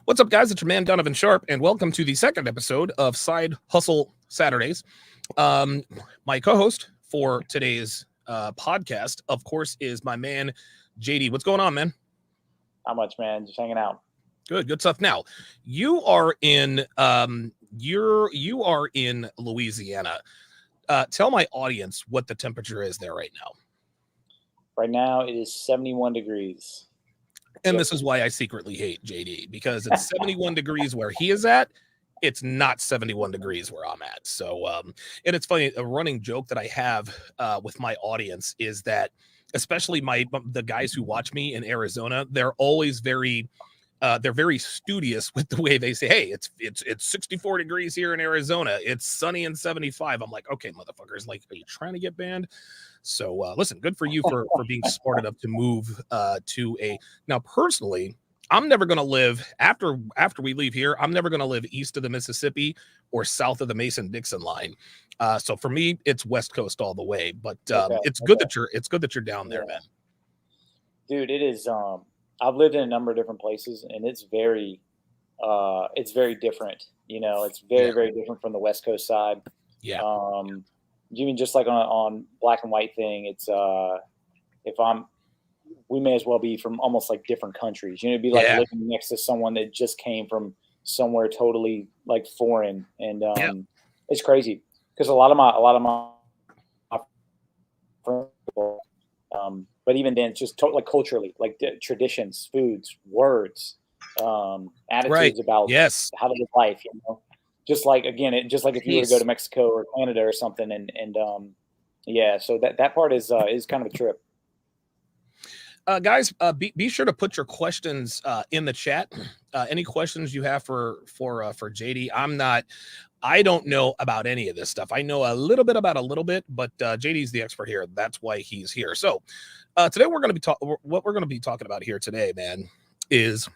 What's up, guys? It's your man Donovan Sharp, and welcome to the second episode of Side Hustle Saturdays. Um, my co-host for today's podcast, of course, is my man JD. What's going on, man? Not much, man. Just hanging out. Good stuff. Now, you are in you are in Louisiana. Tell my audience what the temperature is there right now. Right now, it is 71 degrees. And this is why I secretly hate JD, because it's 71 degrees where he is at. It's not 71 degrees where I'm at. So, and it's funny, a running joke that I have with my audience is that, especially the guys who watch me in Arizona, they're always they're very studious with the way they say, hey, it's 64 degrees here in Arizona. It's sunny and 75. I'm like, okay, motherfuckers, like, are you trying to get banned? So listen, good for you for being smart enough to move to now personally, I'm never going to live after we leave here. I'm never going to live east of the Mississippi or south of the Mason-Dixon line. So for me, it's West Coast all the way, but it's good that you're down there, man. Dude, it is I've lived in a number of different places, and it's very different. You know, it's very different from the West Coast side. Yeah. Even just like on black and white thing, it's we may as well be from almost like different countries. You know, it'd be like living next to someone that just came from somewhere totally like foreign, and it's crazy because a lot of my friends, but even then, it's just like culturally, like traditions, foods, words, attitudes about how to live life. You know, just like just like if you were to go to Mexico or Canada or something, and so that part is kind of a trip. Guys, be sure to put your questions in the chat. Any questions you have for JD? I don't know about any of this stuff. I know a little bit about a little bit, but JD's the expert here. That's why he's here. So today what we're going to be talking about here today, man, is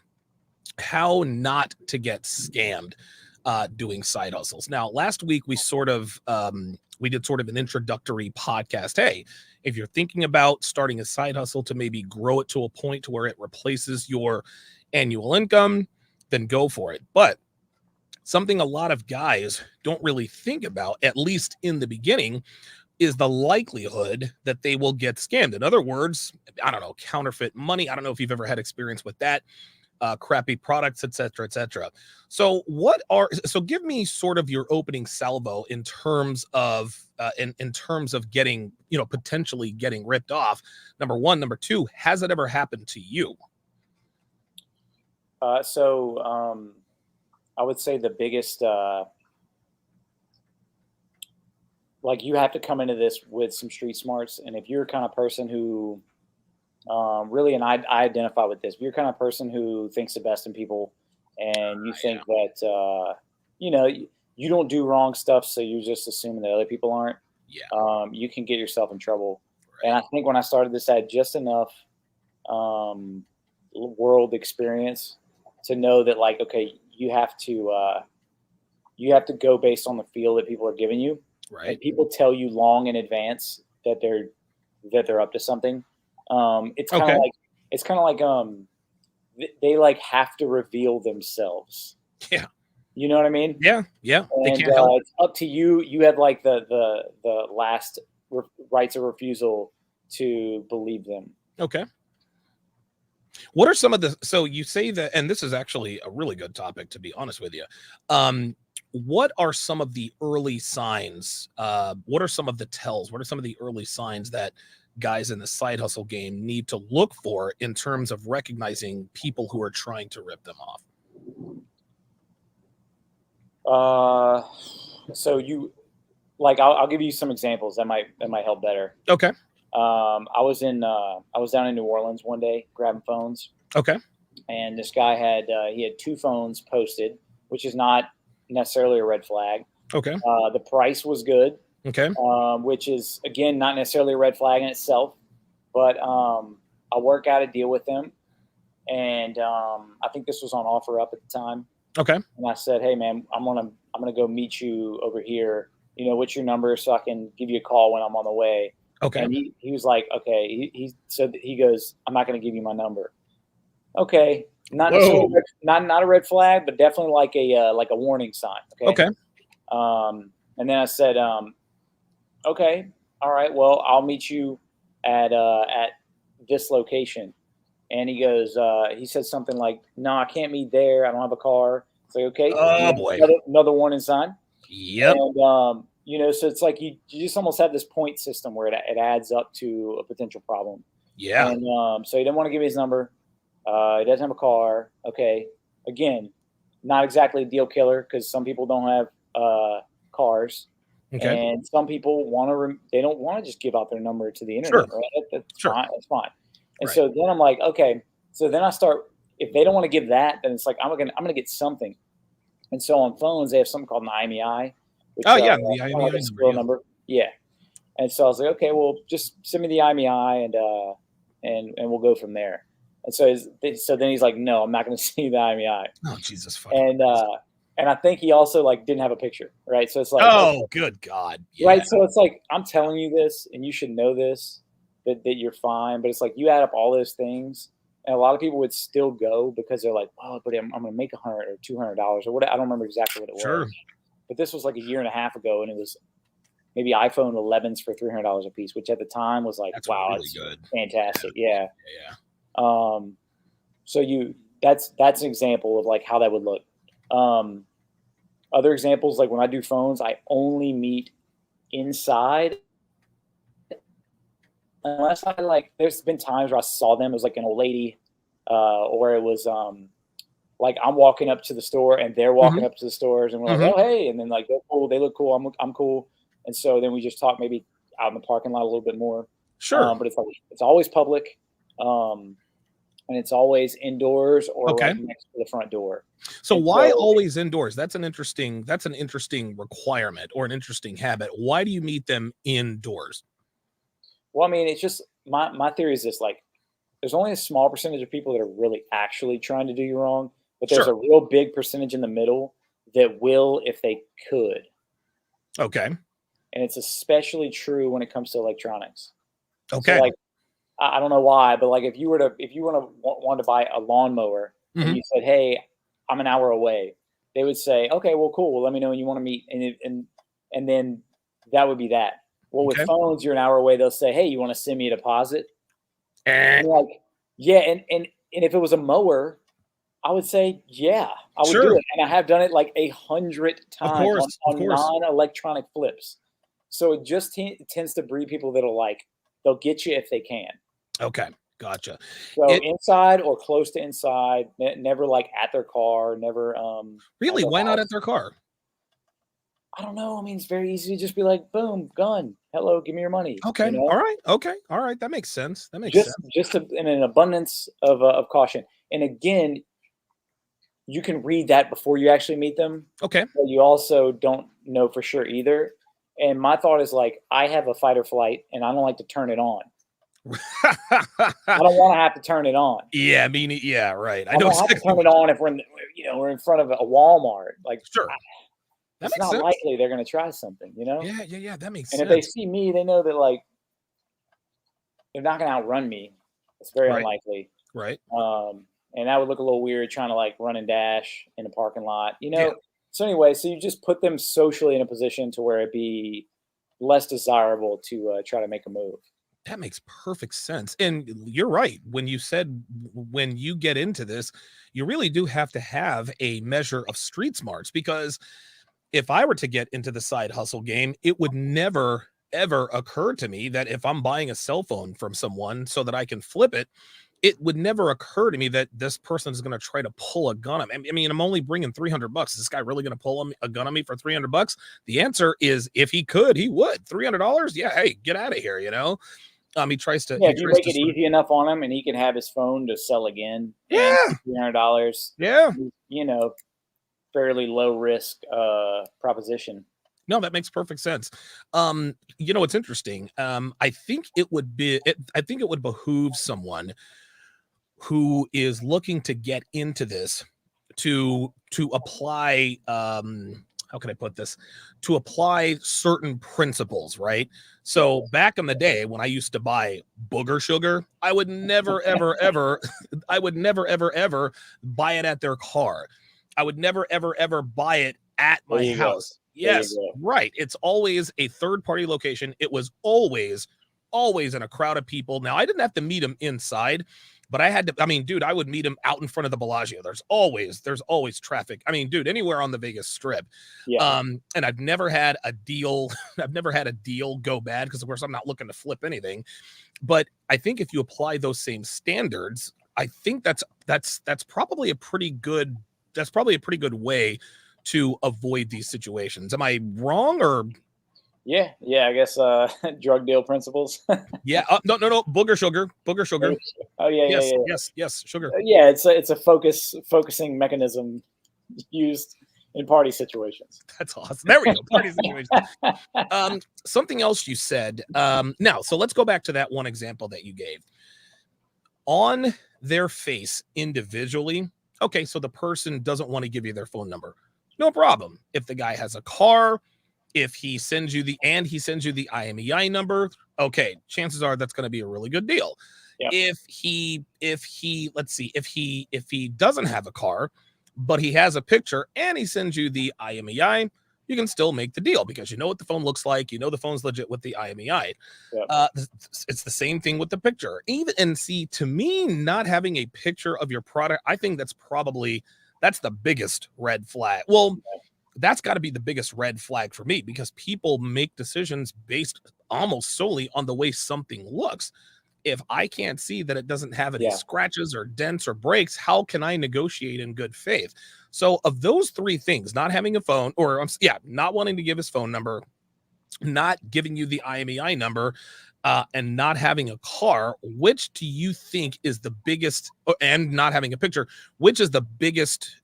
how not to get scammed doing side hustles. Now, last week we did sort of an introductory podcast. Hey, if you're thinking about starting a side hustle to maybe grow it to a point to where it replaces your annual income, then go for it. But something a lot of guys don't really think about, at least in the beginning, is the likelihood that they will get scammed. In other words, I don't know, counterfeit money. I don't know if you've ever had experience with that. Crappy products, etc., etc. So give me sort of your opening salvo in terms of getting, potentially getting ripped off. Number one. Number two, has it ever happened to you? I would say the biggest, like, you have to come into this with some street smarts, and if you're the kind of person who really, and I identify with this. If you're the kind of person who thinks the best in people, and you think that you don't do wrong stuff, so you're just assuming that other people aren't. Yeah. You can get yourself in trouble. Right. And I think when I started this, I had just enough world experience to know that, like, okay, you have to go based on the feel that people are giving you. Right. And people tell you long in advance that they're up to something. It's kind of like they like have to reveal themselves. Yeah. You know what I mean? Yeah. And they can't help. It's up to you. You have like the last rights of refusal to believe them. Okay. What are some of the, so you say that, and this is actually a really good topic, to be honest with you. What are some of the early signs? What are some of the tells? What are some of the early signs that guys in the side hustle game need to look for in terms of recognizing people who are trying to rip them off? So I'll give you some examples that might help better. Okay. I was down in New Orleans one day grabbing phones. Okay. And this guy had 2 phones posted, which is not necessarily a red flag. Okay. The price was good. Okay. Which is, again, not necessarily a red flag in itself, but I work out a deal with them, and I think this was on OfferUp at the time. Okay. And I said, hey man, I'm gonna go meet you over here. You know, what's your number so I can give you a call when I'm on the way? Okay. And he was like, okay. He said, he goes, I'm not gonna give you my number. Okay. Not Whoa. necessarily not a red flag, but definitely like a warning sign. Okay. Okay. And then I said, okay, all right, well, I'll meet you at this location. And he goes, he said something like, no, I can't meet there. I don't have a car. It's like, okay, Oh boy. another warning sign. Yep. And, so it's like you just almost have this point system where it adds up to a potential problem. Yeah. And so he didn't want to give me his number. He doesn't have a car. Okay. Again, not exactly a deal killer because some people don't have cars. Okay. And some people they don't want to just give out their number to the Sure. internet. Right? That's Sure. fine. That's fine. And Right. so then I'm like, okay. So then I start. If they don't want to give that, then it's like I'm gonna get something. And so on phones, they have something called an IMEI. Which, Oh yeah, kind the of IMEI like a serial number. Yeah. And so I was like, okay, well, just send me the IMEI and we'll go from there. And so then he's like, no, I'm not going to see the IMEI. Oh Jesus fucking Christ. And I think he also like didn't have a picture, right? So it's like, Oh good God. Yeah. right. So it's like I'm telling you this, and you should know this that you're fine. But it's like you add up all those things, and a lot of people would still go because they're like, oh, but I'm going to make $100 or $200 or what. I don't remember exactly what it Sure. was. But this was like a year and a half ago, and it was maybe iPhone 11s for $300 a piece, which at the time was like, That's wow, really it's good. fantastic. Yeah. Yeah. So that's an example of like how that would look. Other examples, like when I do phones, I only meet inside unless I there's been times where I saw them as like an old lady, or it was like I'm walking up to the store and they're walking up to the stores and we're like, oh hey, and then like they're cool, they look cool, I'm cool, and so then we just talk maybe out in the parking lot a little bit more. Sure. But it's always public, and it's always indoors or Okay. right next to the front door. So And why so- always indoors? That's an interesting requirement or an interesting habit. Why do you meet them indoors? Well, I mean, it's just my theory is this: like, there's only a small percentage of people that are really actually trying to do you wrong, but there's Sure. a real big percentage in the middle that will if they could. Okay. And it's especially true when it comes to electronics. Okay. So, like, I don't know why, but like if you were to want to buy a lawnmower and you said, "Hey, I'm an hour away," they would say, "Okay, well, cool. Well, let me know when you want to meet," and then that would be that. Well, with Okay. phones, you're an hour away. They'll say, "Hey, you want to send me a deposit?" Eh, And you're like, yeah, and if it was a mower, I would say, yeah, I would Sure. do it, and I have done it like 100 times course, of on course. non-electronic flips. So it just tends to breed people that'll they'll get you if they can. Okay. Gotcha. So It- inside or close to inside, never like at their car, never. Really? their Why not house. at their car? I don't know. I mean, it's very easy to just be like, boom, gun, hello, give me your money. Okay. You know? All right. Okay. All right. That makes sense. That makes Just sense. in an abundance of caution. And again, you can read that before you actually meet them, Okay. but you also don't know for sure either. And my thought is like, I have a fight or flight, and I don't like to turn it on. I don't want to have to turn it on. Yeah. Yeah. Right. I I know don't have to exactly. turn it on if we're in front of a Walmart. Like, Sure. That it's makes not sense. likely they're going to try something, you know? Yeah. Yeah. Yeah. That makes And sense. if they see me, they know that like they're not going to outrun me. It's very Right. unlikely. Right. And that would look a little weird trying to like run and dash in a parking lot, you know? Yeah. So anyway, so you just put them socially in a position to where it'd be less desirable to try to make a move. That makes perfect sense. And you're right. When you said when you get into this, you really do have to have a measure of street smarts, because if I were to get into the side hustle game, it would never ever occur to me that if I'm buying a cell phone from someone so that I can flip it, it would never occur to me that this person is going to try to pull a gun on me. I mean, I'm only bringing $300. Is this guy really going to pull a gun on me for $300? The answer is, if he could, he would. $300? Yeah, hey, get out of here, you know? He tries to. Yeah, he if you tries make to it easy enough on him and he can have his phone to sell again. Yeah. $300. Yeah. You know, fairly low risk proposition. No, that makes perfect sense. You know, it's interesting. I think it would behoove someone who is looking to get into this to apply how can I put this, to apply certain principles, right? So back in the day when I used to buy booger sugar, I would never, ever, ever, I would never, ever, ever buy it at their car. I would never, ever, ever buy it at There my you go. house. There you Yes, go. right. It's always a third party location. It was always in a crowd of people. Now I didn't have to meet them inside, but I had to. I mean, dude, I would meet him out in front of the Bellagio. There's always traffic. I mean, dude, anywhere on the Vegas Strip. Yeah. And I've never had a deal. I've never had a deal go bad because, of course, I'm not looking to flip anything. But I think if you apply those same standards, I think that's probably a pretty good. That's probably a pretty good way to avoid these situations. Am I wrong or? Yeah. I guess drug deal principles. Yeah. No. Booger sugar. Oh yeah. Yes. Sugar. Yeah, it's a focusing mechanism used in party situations. That's awesome. There we go. Party situation. Something else you said. Now, so let's go back to that one example that you gave. On their face individually. Okay, so the person doesn't want to give you their phone number. No problem. If the guy has a car, if he sends you the IMEI number, okay, chances are that's going to be a really good deal. Yep. If he doesn't have a car, but he has a picture and he sends you the IMEI, you can still make the deal because you know what the phone looks like. You know the phone's legit with the IMEI. Yep. It's the same thing with the picture. To me, not having a picture of your product, I think that's the biggest red flag. Well, that's got to be the biggest red flag for me because people make decisions based almost solely on the way something looks. If I can't see that it doesn't have any scratches or dents or breaks, how can I negotiate in good faith? So of those three things, not having a phone not wanting to give his phone number, not giving you the IMEI number, and not having a car, which do you think is the biggest, and not having a picture, which is the biggest,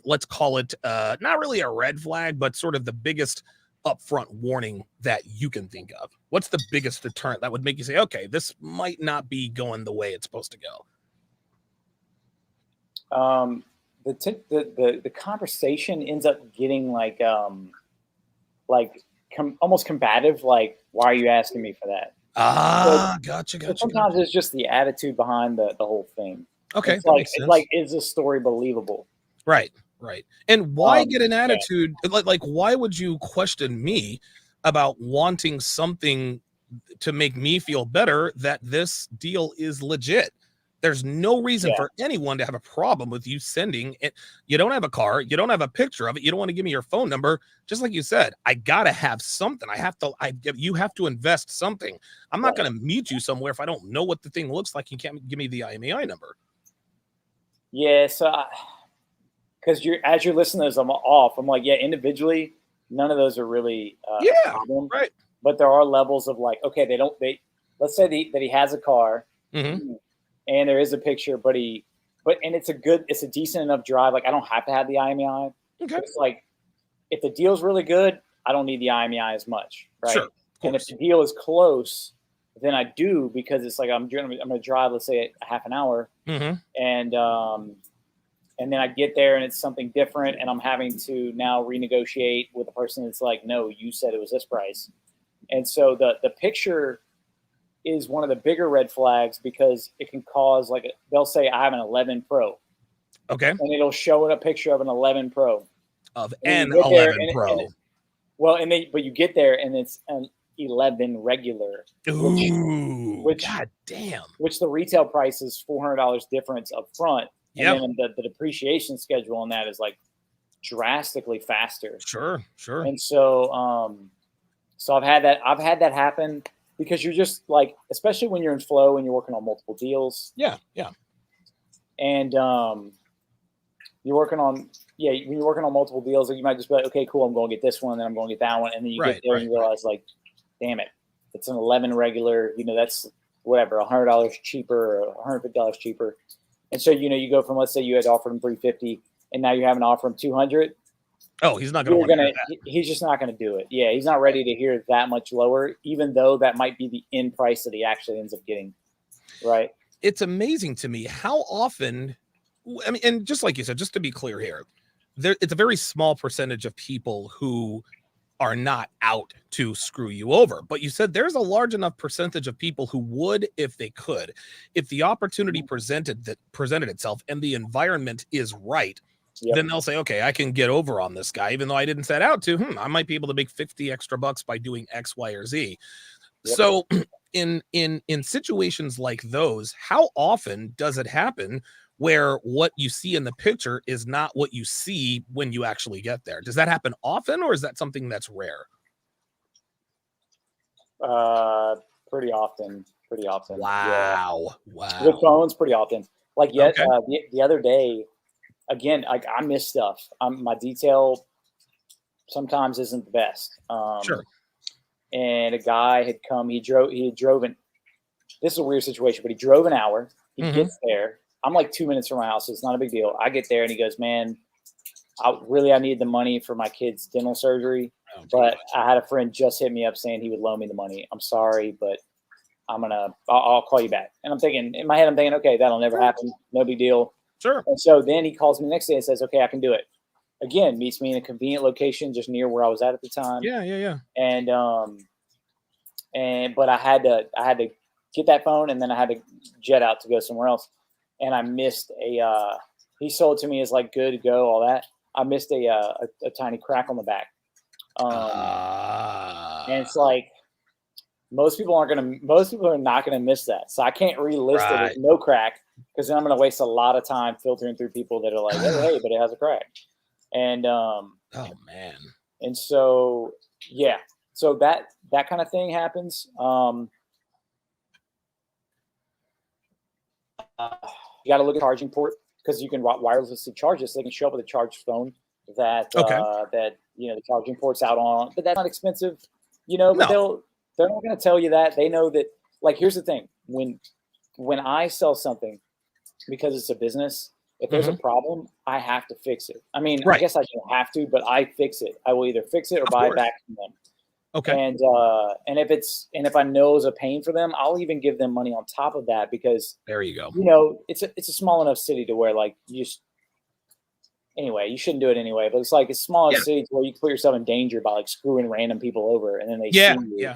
let's call it, not really a red flag, but sort of the biggest upfront warning that you can think of? What's the biggest deterrent that would make you say, okay, this might not be going the way it's supposed to go? The conversation ends up getting almost combative. Like, why are you asking me for that? Gotcha. Sometimes it's just the attitude behind the whole thing. Okay, it's like, is this story believable? Right. And why get an attitude? Like, why would you question me about wanting something to make me feel better that this deal is legit? There's no reason for anyone to have a problem with you sending it. You don't have a car. You don't have a picture of it. You don't want to give me your phone number. Just like you said, I got to have something. You have to invest something. I'm not going to meet you somewhere if I don't know what the thing looks like. You can't give me the IMEI number. Yeah. So, because as you're listening to this, I'm off. I'm like, individually, none of those are really a problem. Right. But there are levels of like, okay, let's say that he has a car. Mm-hmm. And there is a picture, but it's a decent enough drive. Like, I don't have to have the IMEI. Okay. It's like, if the deal's really good, I don't need the IMEI as much, right? Sure. And if the deal is close, then I do, because it's like I'm going to drive, let's say, a half an hour, and then I get there and it's something different, and I'm having to now renegotiate with the person that's like, no, you said it was this price, and so the picture is one of the bigger red flags because it can cause, like, they'll say I have an 11 Pro. Okay. And it'll show a picture of an 11 Pro. Of an 11 Pro. But you get there and it's an 11 regular. Which God damn. Which the retail price is $400 difference up front. Yep. And then the depreciation schedule on that is like drastically faster. Sure. And so I've had that happen. Because you're just like, especially when you're in flow and you're working on multiple deals. Yeah. And when you're working on multiple deals, you might just be like, okay, cool, I'm going to get this one, then I'm going to get that one. And then you get there and you realize, like, damn it, it's an 11 regular, that's whatever, $100 cheaper or $150 cheaper. And so, you go from, let's say you had offered him $350 and now you have an offer him $200. Oh, he's not going to. He's just not going to do it. Yeah, he's not ready to hear that much lower, even though that might be the end price that he actually ends up getting. Right. It's amazing to me how often. I mean, and just like you said, just to be clear here, it's a very small percentage of people who are not out to screw you over. But you said there's a large enough percentage of people who would if they could. If the opportunity presented itself and the environment is right, then they'll say, okay, I can get over on this guy, even though I didn't set out to. I might be able to make 50 extra bucks by doing X, Y, or Z. So in situations like those, how often does it happen where what you see in the picture is not what you see when you actually get there? Does that happen often, or is that something that's rare? Pretty often. Wow. Yeah. Wow. With phones, pretty often. Like the other day, again, like I miss stuff. My detail sometimes isn't the best. Sure. And a guy had come. He had drove in. This is a weird situation, but he drove an hour. He gets there. I'm like 2 minutes from my house, so it's not a big deal. I get there and he goes, man, I need the money for my kid's dental surgery. But I had a friend just hit me up saying he would loan me the money. I'm sorry, but I'll call you back. And I'm thinking, in my head, okay, that'll never happen. No big deal. Sure. And so then he calls me the next day and says, okay, I can do it. Again, meets me in a convenient location just near where I was at the time. Yeah. But I had to get that phone, and then I had to jet out to go somewhere else. And I missed he sold it to me as like good to go, all that. I missed a tiny crack on the back. And it's like, most people are not going to miss that. So I can't relist it with no crack, because then I'm going to waste a lot of time filtering through people that are like, hey, but it has a crack. And, oh man. And so, yeah, so that kind of thing happens. You got to look at charging port, because you can wirelessly charge this. So they can show up with a charged phone that the charging port's out on, but that's not expensive, but they're not going to tell you that. They know that, like, here's the thing. When I sell something, because it's a business, if there's a problem, I have to fix it. I mean, I guess I don't have to, but I fix it. I will either fix it or buy it back from them. Okay. And if I know it's a pain for them, I'll even give them money on top of that, because there you go. It's a small enough city to where, like, you shouldn't do it anyway. But it's like a small enough city to where you can put yourself in danger by like screwing random people over, and then they sue you.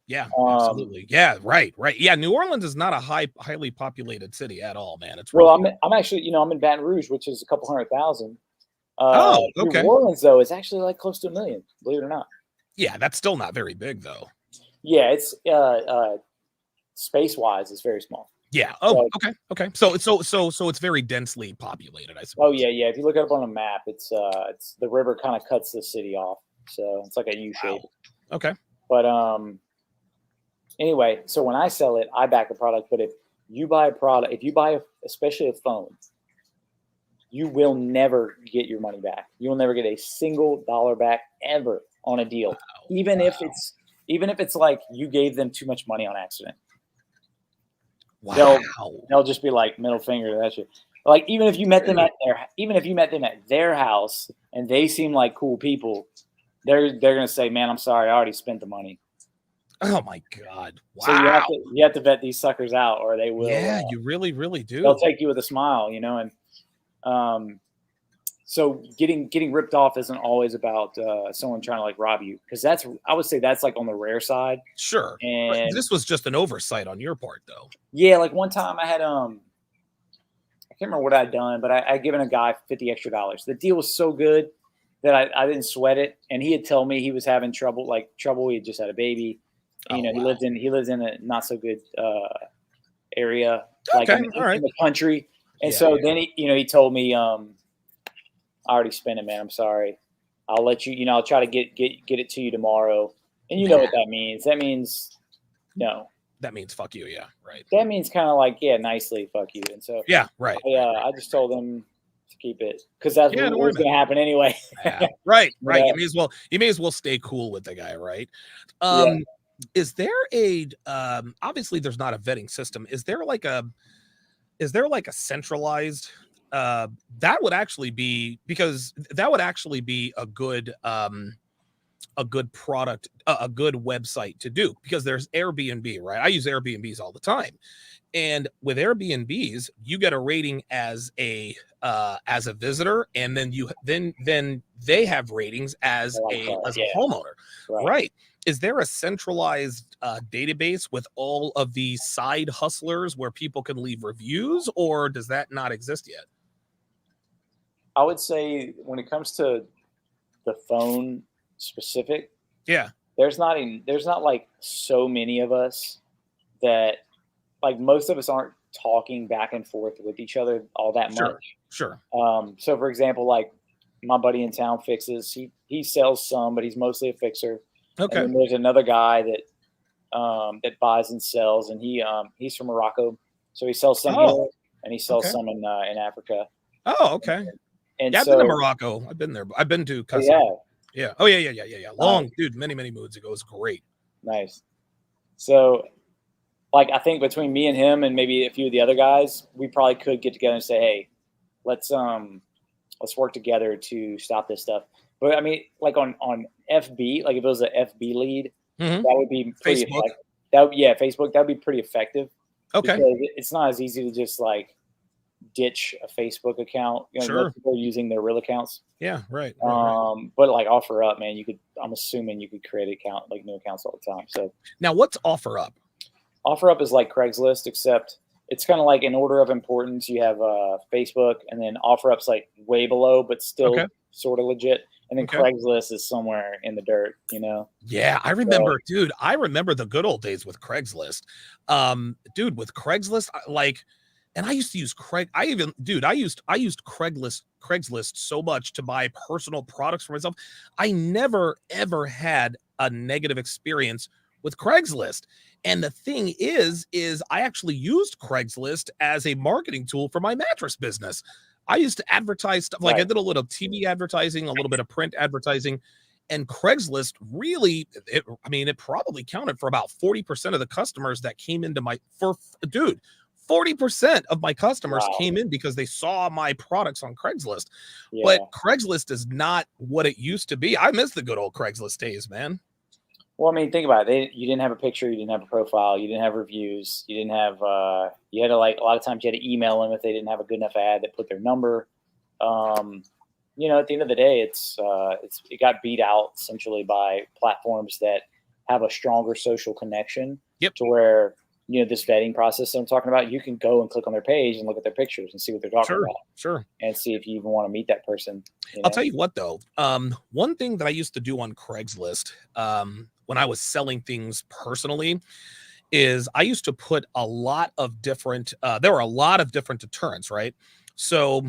Yeah, absolutely. Yeah, right. Yeah, New Orleans is not a highly populated city at all, man. It's really I'm actually, I'm in Baton Rouge, which is a couple 100,000. Okay. New Orleans, though, is actually like close to 1 million, believe it or not. Yeah, that's still not very big, though. Yeah, it's space-wise, it's very small. Yeah. Oh, okay. So it's very densely populated, I suppose. Oh yeah. If you look it up on a map, it's the river kind of cuts the city off, so it's like a U shape. Wow. Okay. But anyway, so when I sell it, I back the product. But if you buy a product, especially a phone, you will never get your money back. You will never get a single dollar back ever on a deal, even if it's like you gave them too much money on accident. Wow. They'll just be like, middle finger to that shit. Like, even if you met them at their house and they seem like cool people, they're gonna say, man, I'm sorry, I already spent the money. Oh my God. Wow. So you have to vet these suckers out, or they will. Yeah, you really, really do. They'll take you with a smile, and so getting ripped off isn't always about someone trying to like rob you, because I would say that's like on the rare side. Sure. And but this was just an oversight on your part, though. Yeah, like one time I had I can't remember what I'd done, but I'd given a guy $50 extra. The deal was so good that I didn't sweat it, and he had told me he was having trouble. He had just had a baby. Oh, He wow. lives in a not so good area, Okay, in all right. the country. And Yeah, so yeah. then he told me, I already spent it, man. I'm sorry. I'll let you. I'll try to get it to you tomorrow. And you know what that means? That means no. That means fuck you. Yeah, right. That means kind of like, yeah, nicely, fuck you. And so Yeah, right. I just told him to keep it, because that's Yeah, what was going to happen anyway. Yeah, right. Yeah. You may as well stay cool with the guy, right? Yeah. Is there a obviously there's not a vetting system. Is there like a centralized that would actually be a good a good product, a good website to do, because there's Airbnb, right? I use Airbnbs all the time. And with Airbnbs, you get a rating as a visitor, and then then they have ratings as a Yeah. homeowner, Right. right? Is there a centralized database with all of the side hustlers where people can leave reviews, or does that not exist yet? I would say when it comes to the phone specific, Yeah, there's not like so many of us that, like, most of us aren't talking back and forth with each other all that sure, much. sure. So for example, like my buddy in town fixes, he sells some, but he's mostly a fixer. And Okay. then there's another guy that buys and sells, and he's from Morocco, so he sells some Oh, here and he sells okay. some in Africa. Oh, okay. And Yeah, I've been to so Morocco. I've been there. I've been to Casa. yeah, Yeah. Oh, yeah, yeah, yeah, yeah, yeah. nice, Long, dude, many moons ago. It was great. nice. So like I think between me and him and maybe a few of the other guys, we probably could get together and say, hey, let's work together to stop this stuff. But I mean, like on FB, like if it was an FB lead, Mhm. that would be pretty Facebook. effective. Facebook, that would be pretty effective Okay. because it's not as easy to just like ditch a Facebook account. You know, Sure. most people are using their real accounts. Yeah, right. But like OfferUp, man, I'm assuming you could create account like new accounts all the time. So Now, what's OfferUp? OfferUp is like Craigslist, except it's kind of like in order of importance. You have Facebook, and then OfferUp's like way below, but still Okay. sort of legit. And then Okay. Craigslist is somewhere in the dirt, you know? Yeah, I remember, dude. I remember the good old days with Craigslist. Dude, with Craigslist, and I used to use I used Craigslist so much to buy personal products for myself. I never ever had a negative experience with Craigslist. And the thing is I actually used Craigslist as a marketing tool for my mattress business. I used to advertise stuff, like I Right. did a little TV advertising, a little bit of print advertising, and Craigslist really, it probably counted for about 40% of the customers that came into dude, 40% of my customers Wow. came in because they saw my products on Craigslist. Yeah. But Craigslist is not what it used to be. I miss the good old Craigslist days, man. Well, I mean, think about it. You didn't have a picture, you didn't have a profile, you didn't have reviews, you didn't have. You had to, like, a lot of times you had to email them if they didn't have a good enough ad that put their number. Um, at the end of the day, it got beat out essentially by platforms that have a stronger social connection. Yep. To where this vetting process that I'm talking about, you can go and click on their page and look at their pictures and see what they're talking Sure, about, sure. and see if you even want to meet that person. I'll tell you what, though. One thing that I used to do on Craigslist, when I was selling things personally, is I used to put a lot of different. There were a lot of different deterrents, right? So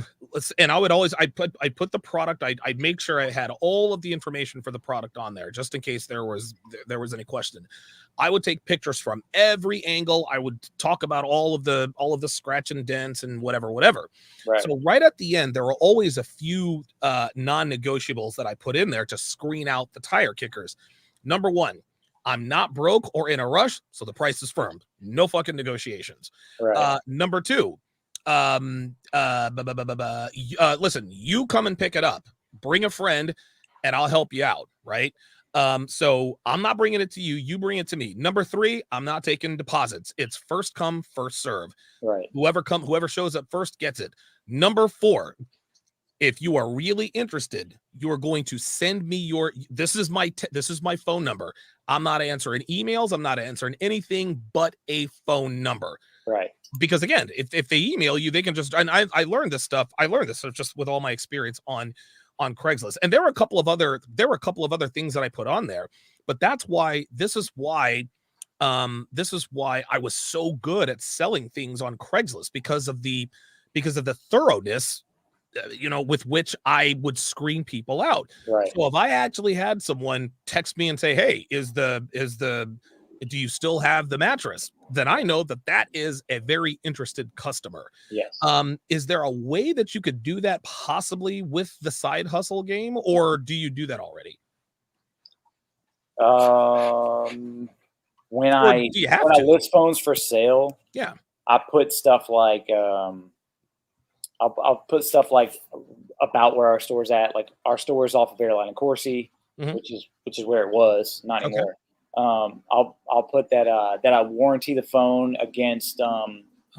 and I would always I put the product. I'd make sure I had all of the information for the product on there, just in case there was any question. I would take pictures from every angle. I would talk about all of the scratch and dents and whatever. Right. So right at the end, there were always a few non-negotiables that I put in there to screen out the tire kickers. Number one, I'm not broke or in a rush, so the price is firm. No fucking negotiations. Right. Number two, listen, you come and pick it up. Bring a friend, and I'll help you out, right? So I'm not bringing it to you. You bring it to me. Number three, I'm not taking deposits. It's first come, first serve. Right. Whoever shows up first gets it. Number four, if you are really interested, you are going to send me this is my phone number. I'm not answering emails. I'm not answering anything but a phone number. Right. Because again, if they email you, they can just, and I learned this stuff. I learned this just with all my experience on Craigslist. And there were a couple of other things that I put on there, but this is why I was so good at selling things on Craigslist, because of the thoroughness, with which I would screen people out. Right. So if I actually had someone text me and say, "Hey, do you still have the mattress?" Then I know that is a very interested customer. Yes. Is there a way that you could do that possibly with the side hustle game, or do you do that already? When Or I do you have when I to? list phones for sale, Yeah. I put stuff like I'll put stuff like about where our store's at. Like, our store is off of Airline and Corsi. which is where it was, not Okay. anymore. I'll put that that I warranty the phone against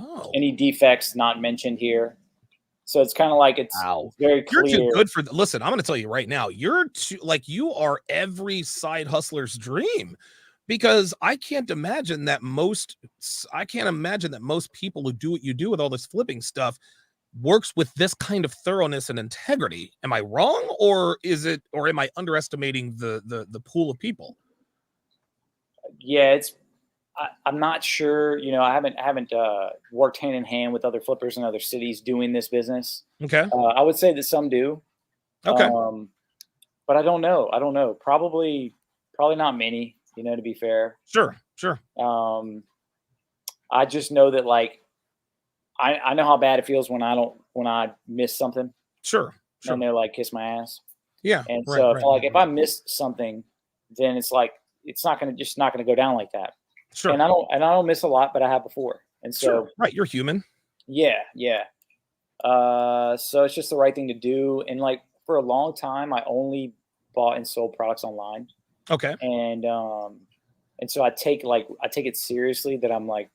Oh, any defects not mentioned here. So it's kind of like wow. it's very You're too clear. good for listen, I'm gonna tell you right now, you're too like you are every side hustler's dream because I can't imagine that most people who do what you do with all this flipping stuff works with this kind of thoroughness and integrity. Am I wrong, or am I underestimating the pool of people? Yeah, I'm not sure. You know, I haven't worked hand in hand with other flippers in other cities doing this business. Okay. I would say that some do, Okay. um, but I don't know. I don't know. Probably not many. You know, to be fair, Sure. Sure. um, I just know that like I know how bad it feels when I miss something Sure. and Sure. they're like kiss my ass. Yeah. And Right. so Right. Right. if Right. I miss something, then it's like it's not gonna go down like that. Sure. And I don't miss a lot, but I have before. And Sure. so Right. You're human. yeah, yeah. So it's just the right thing to do. And like for a long time, I only bought and sold products online, Okay. and so I take it seriously that I'm like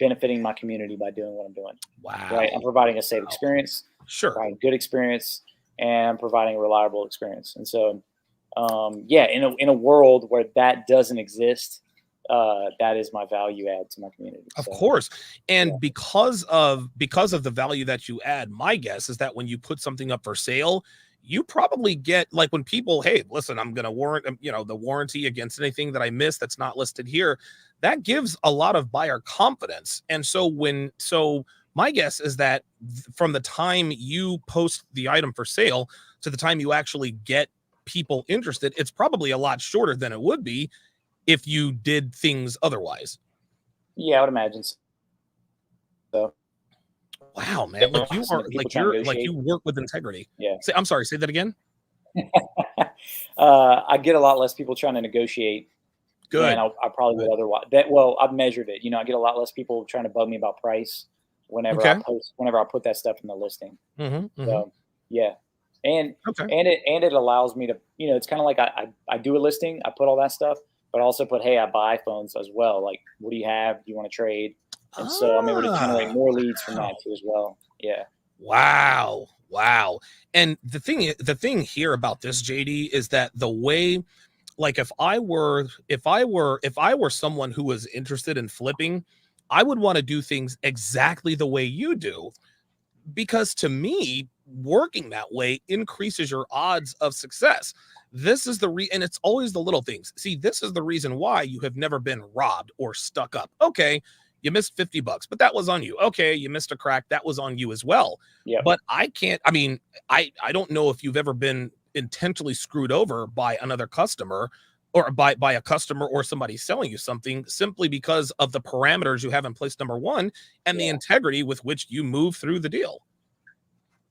benefiting my community by doing what I'm doing. Right, I'm Wow. providing a safe Wow. experience, Sure. providing good experience, and providing a reliable experience. And so, yeah, in a world where that doesn't exist, that is my value add to my community. Of So course. yeah, And because of the value that you add, my guess is that when you put something up for sale, you probably get like when people, hey, listen, I'm going to warrant, the warranty against anything that I miss that's not listed here. That gives a lot of buyer confidence. And so my guess is that from the time you post the item for sale to the time you actually get people interested, it's probably a lot shorter than it would be if you did things otherwise. yeah, I would imagine so. Wow, man, like you are People like trying to you negotiate. work with integrity. Yeah. I'm sorry, say that again? I get a lot less people trying to negotiate than Good, I probably would good. otherwise. That well, I've measured it. You know, I get a lot less people trying to bug me about price Okay. whenever I put that stuff in the listing. Mhm, mhm. So yeah, and Okay. it allows me to, you know, it's kind of like I do a listing, I put all that stuff, but I also put, hey, I buy phones as well. Like, what do you have? Do you want to trade? And so I'm able to generate Ah, more leads from that wow. too as well. Yeah. Wow, wow. And the thing here about this, JD, is that the way like if I were someone who was interested in flipping, I would wanna do things exactly the way you do. Because to me, working that way increases your odds of success. This is and it's always the little things. See, this is the reason why you have never been robbed or stuck up. Okay, you missed 50 bucks, but that was on you. Okay, you missed a crack, that was on you as well. Yep. But I can't, I mean, I don't know if you've ever been intentionally screwed over by another customer or by a customer or somebody selling you something simply because of the parameters you have in place, number one, and the Yeah. integrity with which you move through the deal.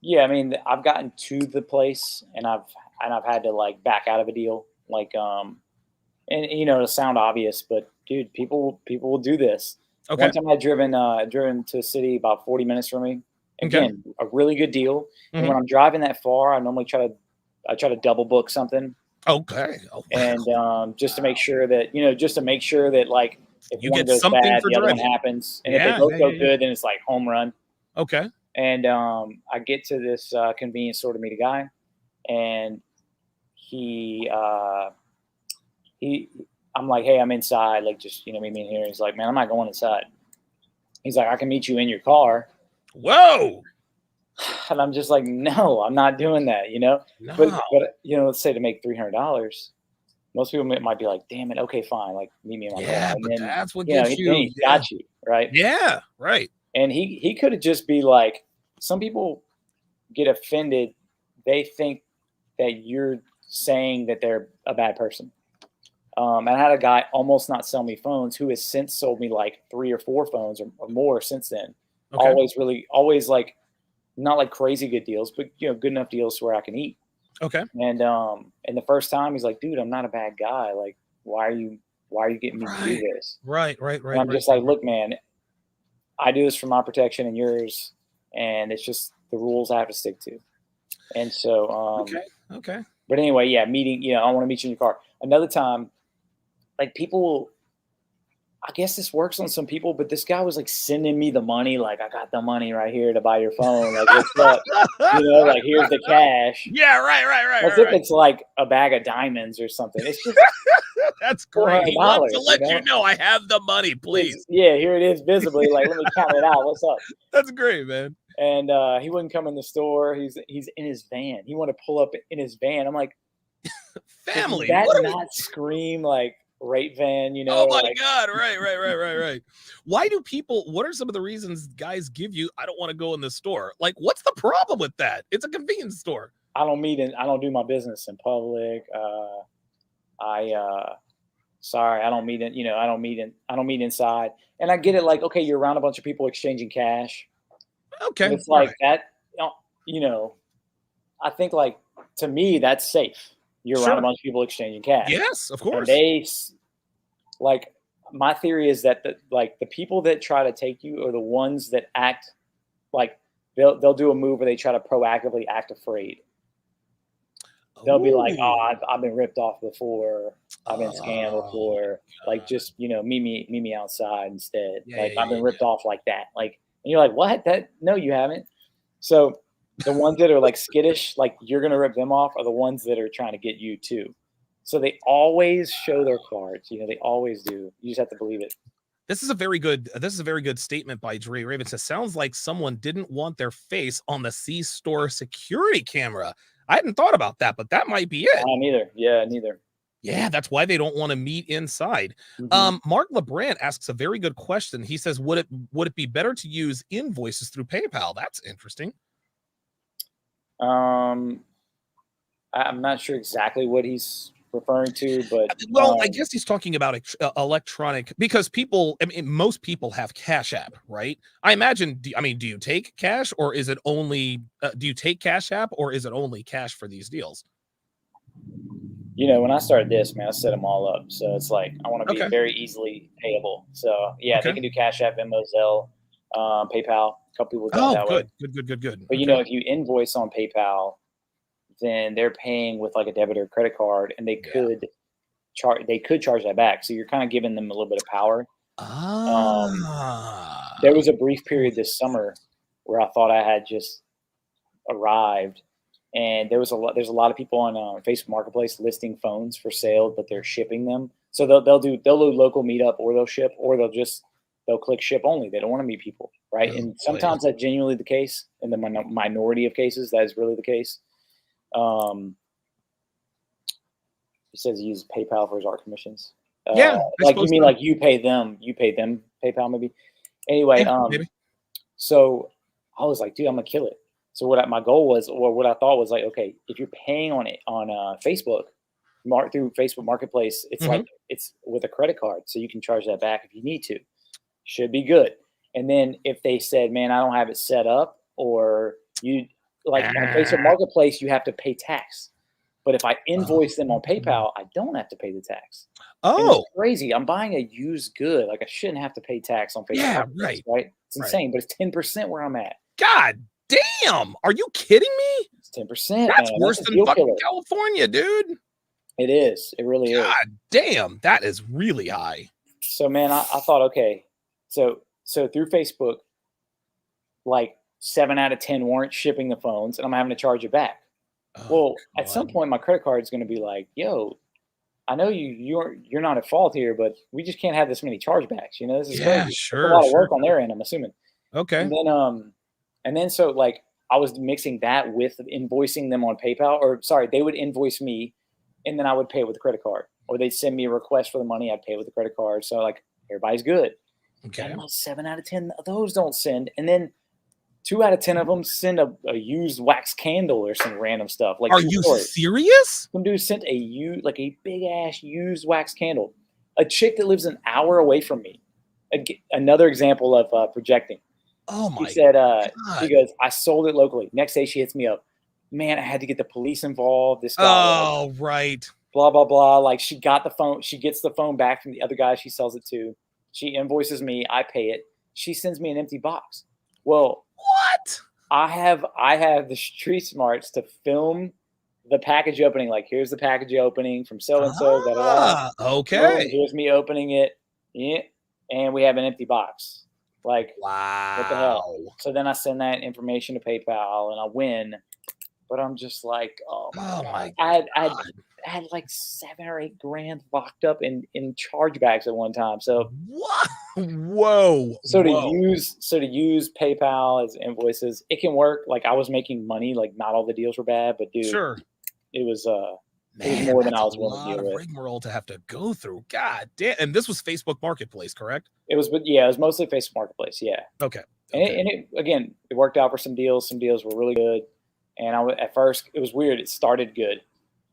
Yeah. I mean, I've gotten to the place and I've had to like back out of a deal. Like, and you know, to sound obvious, but dude, people will do this. One Okay. time I driven to a city about 40 minutes from me. Okay. Again, a really good deal. And Mhm. when I'm driving that far, I try to double book something, Okay. Oh, and wow. just to make Wow. sure that, you know, just to make sure that like if You one get goes something bad, for the other one driving. happens, and if they Yeah, both yeah, go yeah, yeah. good, then it's like home run. Okay. And I get to this convenience store to meet a guy, and he he I'm like, hey, I'm inside, like just, you know, meet me in here. He's like, man, I'm not going inside. He's like, I can meet you in your car. Whoa. And I'm just like, no, I'm not doing that, you know. No. But you know, let's say to make $300, most people might be like, damn it, okay, fine, like meet me in my car. Yeah, And but then, that's what you know, gets then you. he's Yeah. got you, right? Yeah. Right. And he could have just be like, some people get offended. They think that you're saying that they're a bad person. And I had a guy almost not sell me phones who has since sold me like 3 or 4 phones or more since then. Okay. Always like not like crazy good deals, but you know, good enough deals to where I can eat. Okay. And the first time he's like, dude, I'm not a bad guy. Like, why are you getting me to do Right. this? Right. Right. And Right. I'm Right. just Right. like, look, man, I do this for my protection and yours, and it's just the rules I have to stick to. And so, Okay. but anyway, yeah, meeting. I want to meet you in your car. Another time, like people, I guess this works on some people, but this guy was like sending me the money, like I got the money right here to buy your phone. Like, what's up? Like here's the cash. Yeah, right, right, right, As right, if right. it's like a bag of diamonds or something. It's just That's great. He wants to $400, let you know I have the money, please. Yeah, here it is visibly. Like, let me count it out. What's up? That's great, man. And he wouldn't come in the store. He's in his van. He wanted to pull up in his van. I'm like, Family. does that What are we? not scream like rape van? Oh my like, God. Right. Why do people, what are some of the reasons guys give you, I don't want to go in the store? Like, what's the problem with that? It's a convenience store. I don't do my business in public. Sorry, I don't meet it. I don't meet inside. And I get it. Like, okay, you're around a bunch of people exchanging cash. Okay. And it's like that, I think like, to me, that's safe. You're around a bunch of people exchanging cash. Yes, of course. And like, my theory is that the people that try to take you are the ones that act like they'll do a move where they try to proactively act afraid. They'll be like, oh, I've been ripped off before. I've been scammed before. Like, just, meet me outside instead. I've been ripped off like that. Like, and you're like, what? No, you haven't. So the ones that are like skittish, like you're going to rip them off, are the ones that are trying to get you too. So they always show their cards. They always do. You just have to believe it. This is a very good statement by Dre Raven. It sounds like someone didn't want their face on the C-store security camera. I hadn't thought about that, but that might be it. Neither. Yeah, neither. Yeah, that's why they don't want to meet inside. Mark LeBrand asks a very good question. He says, would it be better to use invoices through PayPal? That's interesting. I'm not sure exactly what he's referring to, but I guess he's talking about electronic, because most people have Cash App, right? I imagine. Do you take cash, or is it only? Do you take Cash App, or is it only cash for these deals? When I started this, man, I set them all up. So it's like, I want to be very easily payable. So yeah, they can do Cash App, Venmo, Zelle, PayPal. A couple people do that way. Good. But if you invoice on PayPal, then they're paying with like a debit or credit card, and they could charge that back. So you're kind of giving them a little bit of power. There was a brief period this summer where I thought I had just arrived, and there's a lot of people on Facebook Marketplace listing phones for sale, but they're shipping them. So they'll do local meetup, or they'll ship, or they'll click ship only. They don't want to meet people, right? And sometimes that's genuinely the case. In the minority of cases, that is really the case. He says he uses PayPal for his art commissions. Like, you mean like you pay them PayPal maybe? Anyway, maybe. So I was like, dude, I'm gonna kill it. So my goal was, or what I thought was like, okay, if you're paying on Facebook, through Facebook Marketplace, it's like it's with a credit card, so you can charge that back if you need to. Should be good. And then if they said, man, I don't have it set up, or you like on Facebook Marketplace, you have to pay tax. But if I invoice them on PayPal, I don't have to pay the tax. Oh, crazy! I'm buying a used good. Like, I shouldn't have to pay tax on Facebook Marketplace, right? It's insane, but it's 10% where I'm at. God damn! Are you kidding me? It's 10%. That's worse than fucking California, dude. It is. It really is. God damn, that is really high. So, man, I thought, okay, so through Facebook, like 7 out of 10 weren't shipping the phones, and I'm having to charge it back. Well, at some point, my credit card is going to be like, yo, I know you're not at fault here, but we just can't have this many chargebacks. This is crazy. Sure. A lot of work on their end, I'm assuming. Okay. And then so like I was mixing that with invoicing them on PayPal, or sorry, they would invoice me, and then I would pay with a credit card, or they'd send me a request for the money. I'd pay with a credit card. So like, everybody's good. Okay. And about 7 out of 10 of those don't send, and then 2 out of 10 of them send a used wax candle or some random stuff. Like, are you serious? Some dude sent a big ass used wax candle. A chick that lives an hour away from me. Another example of projecting. Oh my! He said, he goes, I sold it locally. Next day she hits me up. Man, I had to get the police involved. This guy. Oh, right. Blah blah blah. Like, she got the phone. She gets the phone back from the other guy she sells it to. She invoices me. I pay it. She sends me an empty box. Well, what? I have the street smarts to film the package opening. Like, here's the package opening from so and so. Da da da. Ah, Boom, okay. here's me opening it. Yeah, and we have an empty box. Like, what the hell? Wow. So then I send that information to PayPal and I win. But I'm just like, oh my Oh god! my I God. had like 7 or 8 grand locked up in chargebacks at one time. So What? Whoa. so to Whoa. use PayPal as invoices, it can work. Like, I was making money. Like, not all the deals were bad, but dude, Sure. it was Man, more than that's I a was willing to lot deal of with. rigmarole to have to go through. God damn. And this was Facebook Marketplace, correct? It was, but yeah, it was mostly Facebook Marketplace. Yeah, Okay. and Okay. it again, it worked out for some deals. Some deals were really good, and at first it was weird. It started good,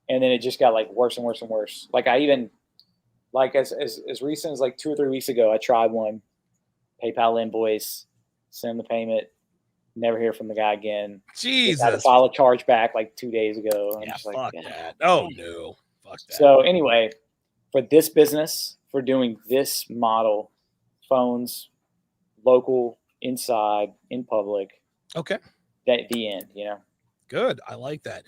and then it just got like worse and worse and worse. Like, I even, like, as recent as like 2 or 3 weeks ago, I tried one PayPal invoice, send the payment, never hear from the guy again. Just had to Jesus. file a charge back like 2 days ago. And I'm Yeah, just like, fuck "God that. Oh damn." no. Fuck that. So anyway, for this business, for doing this model, phones, local, inside, in public, Okay. that the end, you know. Good. I like that.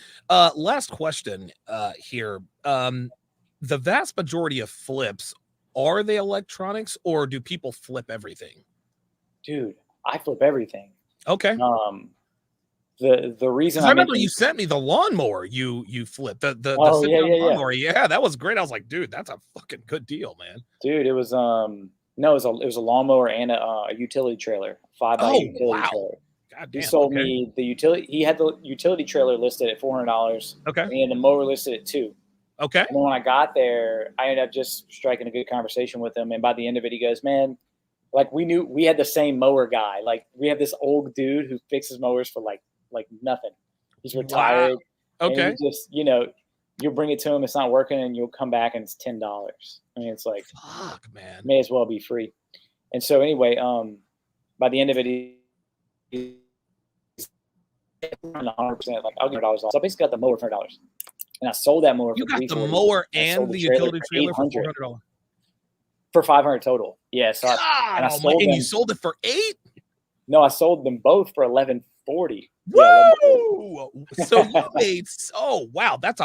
Last question here. The vast majority of flips, are they electronics or do people flip everything? Dude, I flip everything. Okay. The reason 'Cause I I remember you mentioned, sent me the lawnmower you flipped. The oh sit yeah, down yeah, yeah, lawnmower. Yeah, that was great. I was like, dude, that's a fucking good deal, man. dude, it was no, it was a lawnmower and a utility trailer, 5 by Oh utility wow. trailer. God He damn. sold Okay. me the utility. He had the utility trailer listed at $400, Okay. and the mower listed at $200. Okay. And then when I got there, I ended up just striking a good conversation with him. And by the end of it, he goes, "Man, like, we knew we had the same mower guy. Like, we have this old dude who fixes mowers for like nothing. He's Wow. retired, and he Okay. just, you'll bring it to him. It's not working, and you'll come back and it's $10. I mean, it's like, Fuck, man. may as well be free." And so anyway, by the end of it, he's 100%. Like, I'll give $100 off. So I basically got the mower for $100, and I sold that mower You for got the 340. mower I sold and the trailer utility for trailer for 800 $400. for 500 total. Yeah, so God, I oh my, sold and them. you sold it for 8? No, I sold them both for 1140. Yeah, 1140. Woo! So you made, oh wow, that's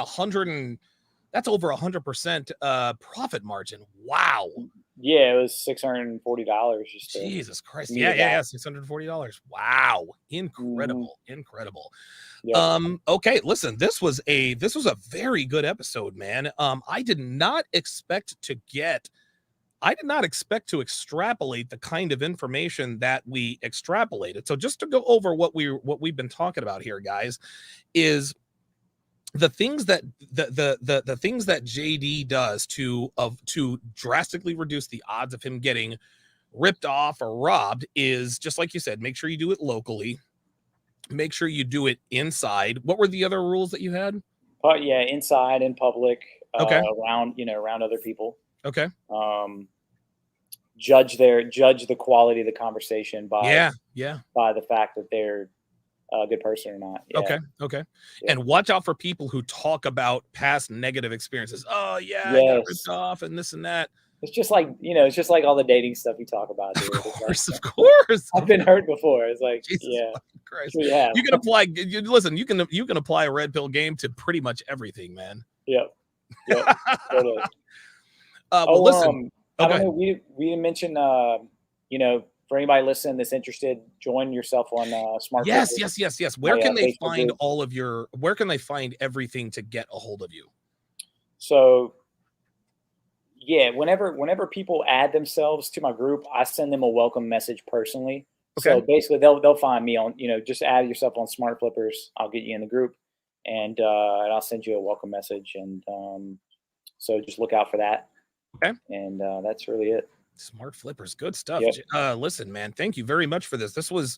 that's over 100% profit margin. Wow. Yeah, it was $640 just to Jesus Christ. meet Yeah, it yeah, yeah. out. $640. Wow. Mm-hmm. Incredible. Incredible. Yep. Okay, listen, this was a very good episode, man. I did not expect to extrapolate the kind of information that we extrapolated. So just to go over what we've been talking about here, guys, is the things that the things that JD does to drastically reduce the odds of him getting ripped off or robbed is, just like you said, make sure you do it locally. Make sure you do it inside. What were the other rules that you had? But yeah, inside, in public, Okay. around other people. Okay. Judge the quality of the conversation by Yeah. by the fact that they're a good person or not. Yeah. Okay. Yeah. And watch out for people who talk about past negative experiences. Oh yeah, I got ripped Yes. off and this and that. It's just like all the dating stuff you talk about, dude. Of It's like, course. I've been hurt before. It's like, Jesus yeah, fucking Christ. sure you have. You can apply. Listen, you can apply a red pill game to pretty much everything, man. Yep. Totally. Well, listen. I don't Okay. know. We didn't mention. For anybody listening that's interested, join yourself on Smart. Yes. Flippers. Where can they Facebook find group. where can they find everything to get a hold of you? So yeah, whenever people add themselves to my group, I send them a welcome message personally. So Okay. basically, they'll find me on, just add yourself on Smart Flippers. I'll get you in the group, and I'll send you a welcome message, and so just look out for that. Okay. And that's really it. Smart Flippers, good stuff. Yep. Listen, man, thank you very much for this. This was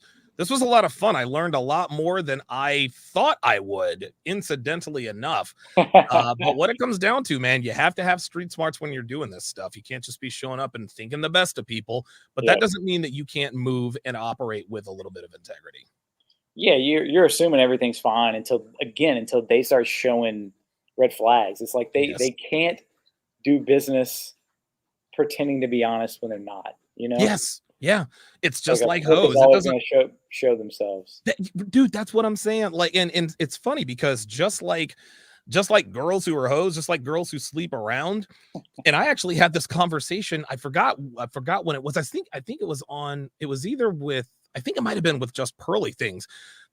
a lot of fun. I learned a lot more than I thought I would, incidentally enough. But what it comes down to, man, you have to have street smarts when you're doing this stuff. You can't just be showing up and thinking the best of people, but that doesn't mean that you can't move and operate with a little bit of integrity. Yeah, you're assuming everything's fine until they start showing red flags. It's like they can't do business pretending to be honest when they're not, Yes. Yeah, it's just a like flip is hoes. It always doesn't. going to show themselves. Dude, that's what I'm saying. Like, and it's funny because just like girls who are hoes, just like girls who sleep around. And I actually had this conversation. I forgot when it was. I think it was on. It was either with. I think it might have been with just Pearly Things,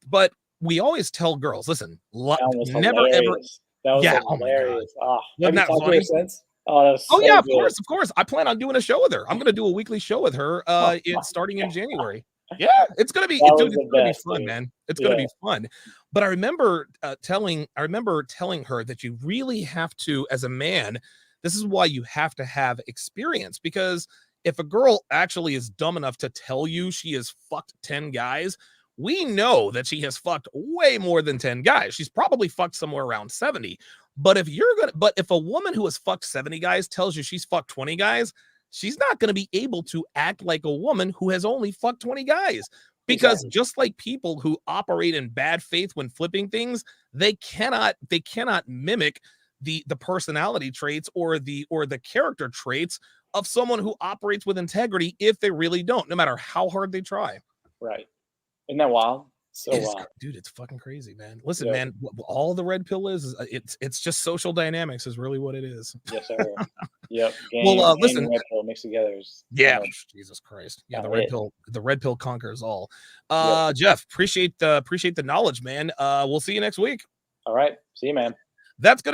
but we always tell girls, listen, That was never ever. hilarious. That was Yeah. Oh my god. hilarious. Ah, have Wasn't you that talked to her funny? since? Oh, that was Oh so yeah, of good. course, of course. I plan on doing a show with her. I'm gonna do a weekly show with her. It's starting in January. Yeah, it's gonna be, That dude. was It's the gonna be best, fun, dude. man. It's gonna Yeah. be fun. But I remember telling her that you really have to, as a man, this is why you have to have experience, because if a girl actually is dumb enough to tell you she has fucked 10 guys, we know that she has fucked way more than 10 guys. She's probably fucked somewhere around 70. But if a woman who has fucked 70 guys tells you she's fucked 20 guys, she's not going to be able to act like a woman who has only fucked 20 guys. Because Exactly. just like people who operate in bad faith when flipping things, they cannot mimic the personality traits or the character traits of someone who operates with integrity if they really don't, no matter how hard they try. Right. Isn't that wild? So It is, wild. dude. It's fucking crazy, man. Listen, Yep. man. All the red pill is it's just social dynamics is really what it is. Yes, sir. Yep. Well, Game listen. and red pill mixed together is Yeah, kind of Jesus Christ. Yeah, it. the red pill conquers all. Yep. Jeff, appreciate the knowledge, man. We'll see you next week. All right. See you, man. That's gonna